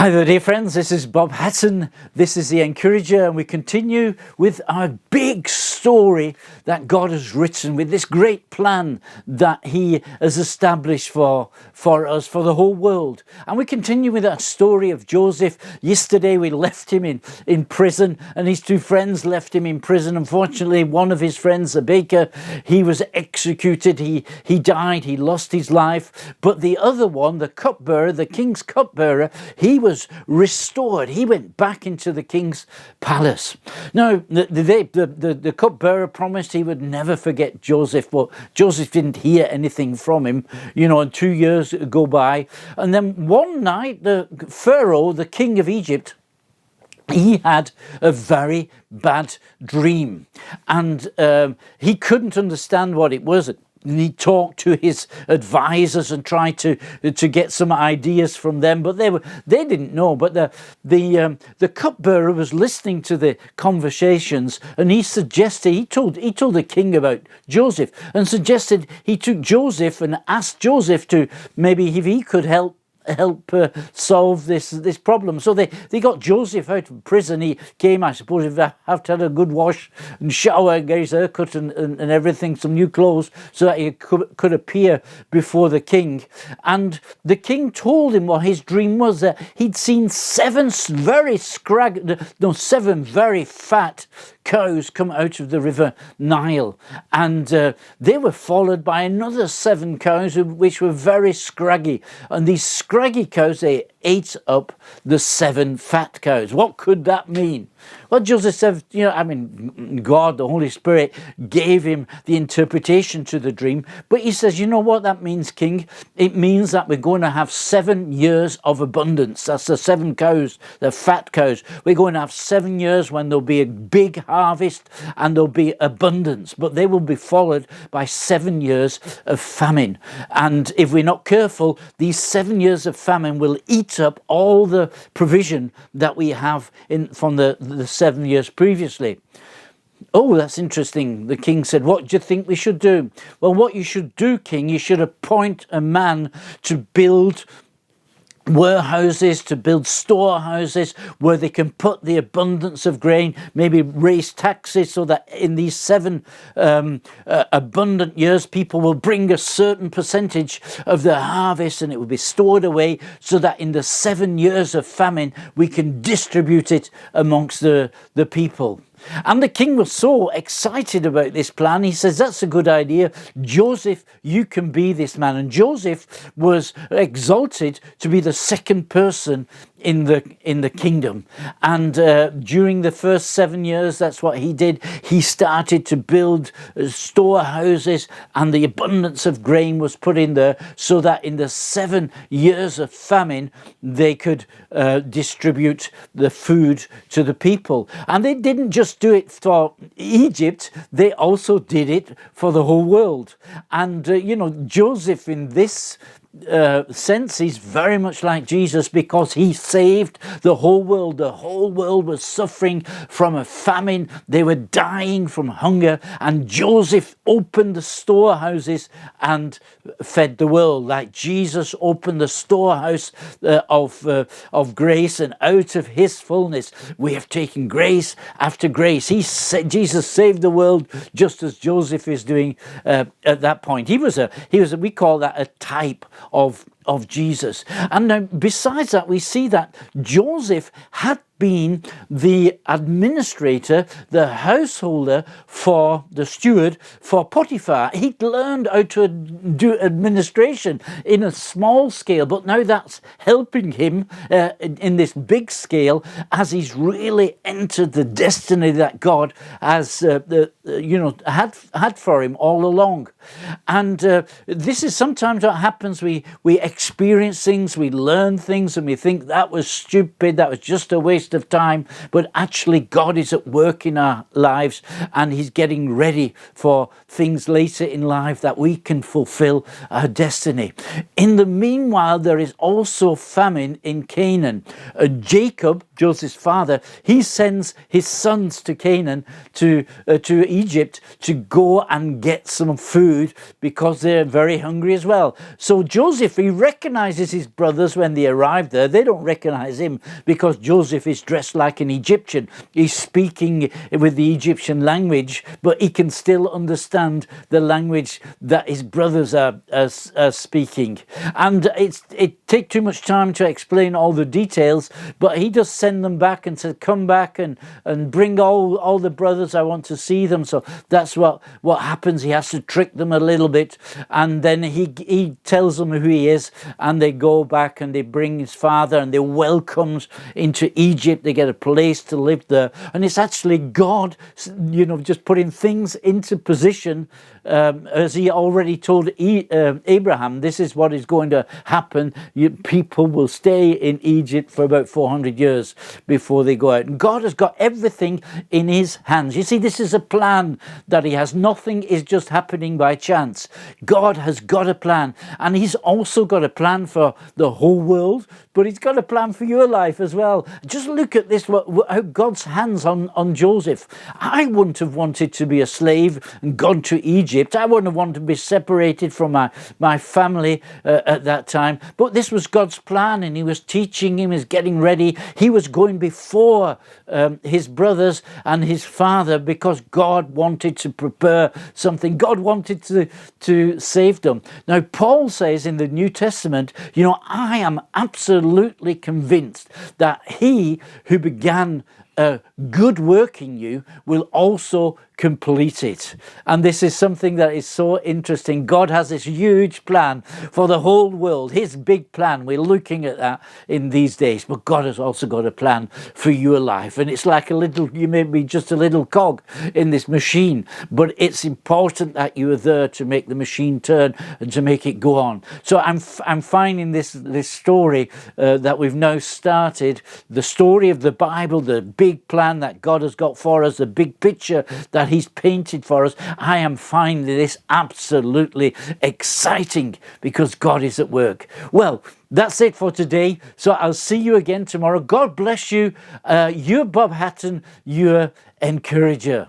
Hi there, dear friends. This is Bob Hatton. This is The Encourager, and we continue with our big story that God has written, with this great plan that He has established for us, for the whole world. And we continue with that story of Joseph. Yesterday we left him in prison, and his two friends left him in prison. Unfortunately, one of his friends, the baker, he was executed. He died. He lost his life. But the other one, the cupbearer, the king's cupbearer, he was restored. He went back into the king's palace. Now, the cupbearer promised he would never forget Joseph, but Joseph didn't hear anything from him, and 2 years go by. And then one night, the Pharaoh, the king of Egypt, he had a very bad dream, and he couldn't understand what it was. And he talked to his advisors and tried to get some ideas from them, but they didn't know. But the cupbearer was listening to the conversations, and he told the king about Joseph, and suggested he took Joseph and asked Joseph to maybe if he could help solve this problem. So they got Joseph out of prison. He came, I suppose, if they have to have a good wash and shower, get his haircut and everything, some new clothes, so that he could appear before the king. And the king told him what his dream was, that he'd seen seven very fat cows come out of the river Nile, and they were followed by another 7 cows which were very scraggy, and these scraggy cows, they ate up the 7 fat cows. What could that mean? Well, Joseph said, God, the Holy Spirit, gave him the interpretation to the dream. But he says, you know what that means, King? It means that we're going to have 7 years of abundance. That's the 7 cows, the fat cows. We're going to have 7 years when there'll be a big harvest and there'll be abundance. But they will be followed by 7 years of famine. And if we're not careful, these 7 years of famine will eat up all the provision that we have from the 7 years previously. Oh, that's interesting. The king said, what do you think we should do? Well, what you should do, King, you should appoint a man to build warehouses, to build storehouses where they can put the abundance of grain, maybe raise taxes so that in these 7 abundant years, people will bring a certain percentage of their harvest and it will be stored away so that in the 7 years of famine, we can distribute it amongst the people. And the king was so excited about this plan. He says, that's a good idea. Joseph, you can be this man. And Joseph was exalted to be the second person in the kingdom. And during the first 7 years, that's what he did. He started to build storehouses, and the abundance of grain was put in there so that in the 7 years of famine, they could distribute the food to the people. And they didn't just do it for Egypt, they also did it for the whole world. And, Joseph in this sense, he's very much like Jesus, because he saved the whole world. The whole world was suffering from a famine. They were dying from hunger, and Joseph opened the storehouses and fed the world, like Jesus opened the storehouse of grace, and out of his fullness we have taken grace after grace. Jesus saved the world just as Joseph is doing at that point. He was we call that a type of Jesus. And now, besides that, we see that Joseph had been the administrator, the householder for the steward for Potiphar. He'd learned how to do administration in a small scale, but now that's helping him in this big scale as he's really entered the destiny that God has had for him all along. And this is sometimes what happens. We experience things, we learn things, and we think that was stupid, that was just a waste of time. But actually, God is at work in our lives, and he's getting ready for things later in life that we can fulfill our destiny. In the meanwhile, there is also famine in Canaan. Jacob, Joseph's father, he sends his sons to Canaan, to Egypt, to go and get some food because they're very hungry as well. So Joseph, he recognizes his brothers when they arrive there. They don't recognize him because Joseph is dressed like an Egyptian. He's speaking with the Egyptian language, but he can still understand the language that his brothers are speaking. And it takes too much time to explain all the details, but he does send them back and said, come back and bring all the brothers. I want to see them. So that's what happens. He has to trick them a little bit, and then he tells them who he is, and they go back and they bring his father and they welcomed into Egypt. They get a place to live there, and it's actually God, just putting things into position, as he already told Abraham. This is what is going to happen. People will stay in Egypt for about 400 years before they go out. And God has got everything in his hands. You see, this is a plan that he has. Nothing is just happening by chance. God has got a plan, and he's also got a plan for the whole world, but he's got a plan for your life as well. Just look at this, how God's hands on Joseph. I wouldn't have wanted to be a slave and gone to Egypt. I wouldn't have wanted to be separated from my family at that time. But this was God's plan, and he was teaching him, he was getting ready. He was going before his brothers and his father because God wanted to prepare something. God wanted to save them. Now, Paul says in the New Testament, I am absolutely convinced that he who began a good work in you will also complete it. And this is something that is so interesting. God has this huge plan for the whole world, his big plan. We're looking at that in these days, but God has also got a plan for your life. And it's like you may be just a little cog in this machine, but it's important that you are there to make the machine turn and to make it go on. So I'm finding this story that we've now started, the story of the Bible, the big plan that God has got for us, the big picture that he's painted for us. I am finding this absolutely exciting because God is at work. Well, that's it for today. So I'll see you again tomorrow. God bless you. You're Bob Hatton, your encourager.